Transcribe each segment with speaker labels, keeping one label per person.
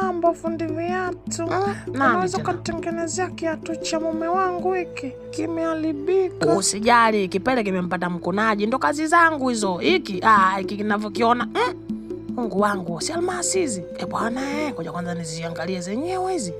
Speaker 1: Mambo fundi viatu. Unaweza kutengenezea kiatu cha mume wangu hiki? Kimeharibika.
Speaker 2: Usijali, kipele kimempata mkunaji, ndo kazi zangu hizo. Hiki kinavyokiona. Mungu wangu, si almasi hizi. Bwana ngoja kwanza niziangalie zenyewe hizi.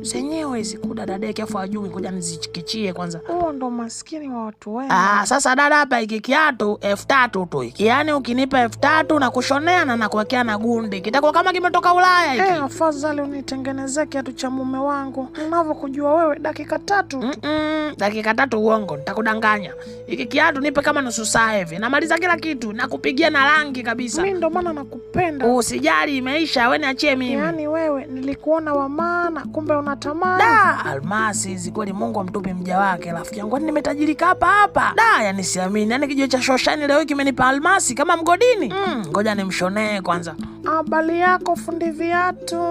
Speaker 2: Zenyewe hizi kudadadeki afu ajui, ngoja nizichikichie kwanza.
Speaker 1: Ndo maskini wa watu wengi.
Speaker 2: Sasa dada, hapa hiki kiatu 3,000 tu hiki. Yaani ukinipa 3,000 na kushonea na nakuwekea na gundi. Kitakuwa kama kimetoka Ulaya hiki.
Speaker 1: Afadhali unitengenezee kiatu cha mume wangu. Ninavyokujua wewe, dakika 3 tu.
Speaker 2: Dakika 3 uongo, nitakudanganya. Hiki kiatu nipe kama nusu saa hivi. Namaliza kila kitu, nakupigia na rangi kabisa.
Speaker 1: Mimi ndo maana nakupenda.
Speaker 2: Usijali, imeisha, wewe niachie mimi.
Speaker 1: Yaani wewe nilikuona wa maana, kumbe unatamani.
Speaker 2: Almasi hizi kweli Mungu amtupe mja wake. Rafiki yangu nimetajirika hapa. Yani siamini. Yaani kijio cha Shoshani leo kimenipa almasi kama mgodini. Ngoja nimshonee kwanza.
Speaker 1: Habari yako fundi viatu?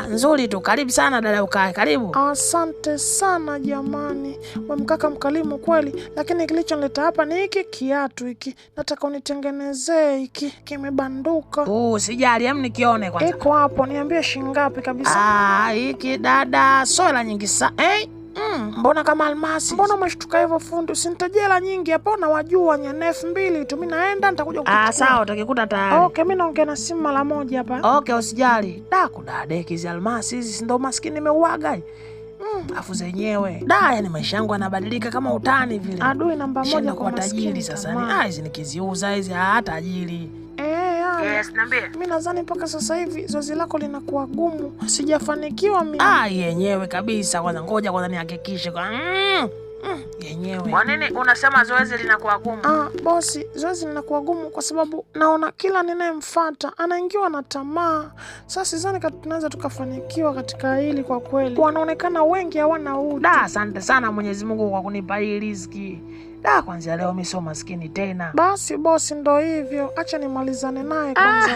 Speaker 2: Nzuri tu. Karibu sana dada, ukae. Karibu.
Speaker 1: Asante sana jamani. Wewe mkaka mkalimu kweli, lakini kilichonileta hapa ni hiki kiatu hiki. Nataka unitengenezee hiki, kimebanduka.
Speaker 2: Usijali, nikione kwanza.
Speaker 1: Iko hapo, niambie shilingi ngapi kabisa?
Speaker 2: Hiki dada, sola nyingi sana. Mbona kama almasi?
Speaker 1: Mbona umeshtuka hivyo fundi? Usinitajie hela nyingi hapo, na wajua ni 2,000 tu. Mimi naenda nitakuja kukuchukua.
Speaker 2: Sawa, utakikuta tayari.
Speaker 1: Okay, mimi naongea na simu mara moja hapa.
Speaker 2: Okay, usijali. Kudadeki hizi almasi hizi ndo maskini nimeuaga. Afu zenyewe. yani maisha yangu yanabadilika kama utani vile.
Speaker 1: Adui namba 1 kwa
Speaker 2: tajiri sasa. Hizi nikiziuza hizi tajiri. Yes, niambie.
Speaker 1: Mimi nadhani mpaka sasa hivi zoezi lako linakuwa gumu. Sijafanikiwa mimi.
Speaker 2: Yenyewe kabisa. Ngoja kwanza nihakikishe kwa yenyewe. Kwa nini unasema zoezi linakuwa gumu?
Speaker 1: Bosi, zoezi linakuwa gumu kwa sababu naona kila ninayemfuata anaingiwa na tamaa. Sasa sidhani kama tunaweza tukafanikiwa katika hili kwa kweli. Wanaonekana wengi hawana utu.
Speaker 2: Asante sana Mwenyezi Mungu kwa kunipa hii riziki. Kwanza leo mimi sio maskini tena.
Speaker 1: Basi bosi, ndo hivyo. Acha nimalizane naye kwanza.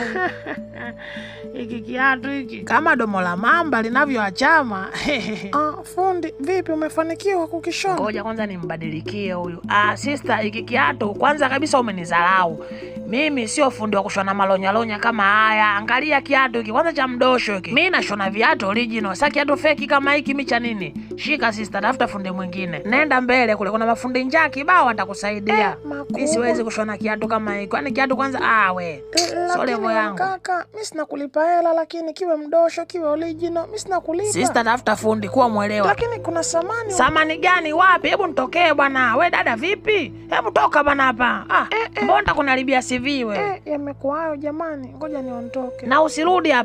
Speaker 2: Hiki kiatu hiki kama domo la mamba linavyoachama.
Speaker 1: Fundi, vipi umefanikiwa kukishona?
Speaker 2: Ngoja kwanza nimbadilikie huyu. Sister, hiki kiatu kwanza kabisa umenidharau. Mimi sio fundi wa kushona malonyalonya kama haya. Angalia kiatu hiki kwanza cha mdosho hiki. Mimi nashona viatu original. Sasa kiatu fake kama hiki micha nini? Shika sister, tafuta fundi mwingine. Nenda mbele kule kuna mafundi njaa kibao atakusaidia. Mimi siwezi kushona kiatu kama hiki. Kwani kiatu kwanza sio level yangu.
Speaker 1: Kaka, mimi sina kulipa hela, lakini kiwe mdosho, kiwe original, mimi sina kulipa.
Speaker 2: Sister, tafuta fundi, kuwa muelewa.
Speaker 1: Lakini kuna samani.
Speaker 2: Samani gani wapi? Hebu nitokee bwana. We dada vipi? Hebu toka bwana hapa. Mbona kunaribia CV we?
Speaker 1: Yamekuwa hayo jamani. Ngoja niondoke.
Speaker 2: Na usirudi hapa.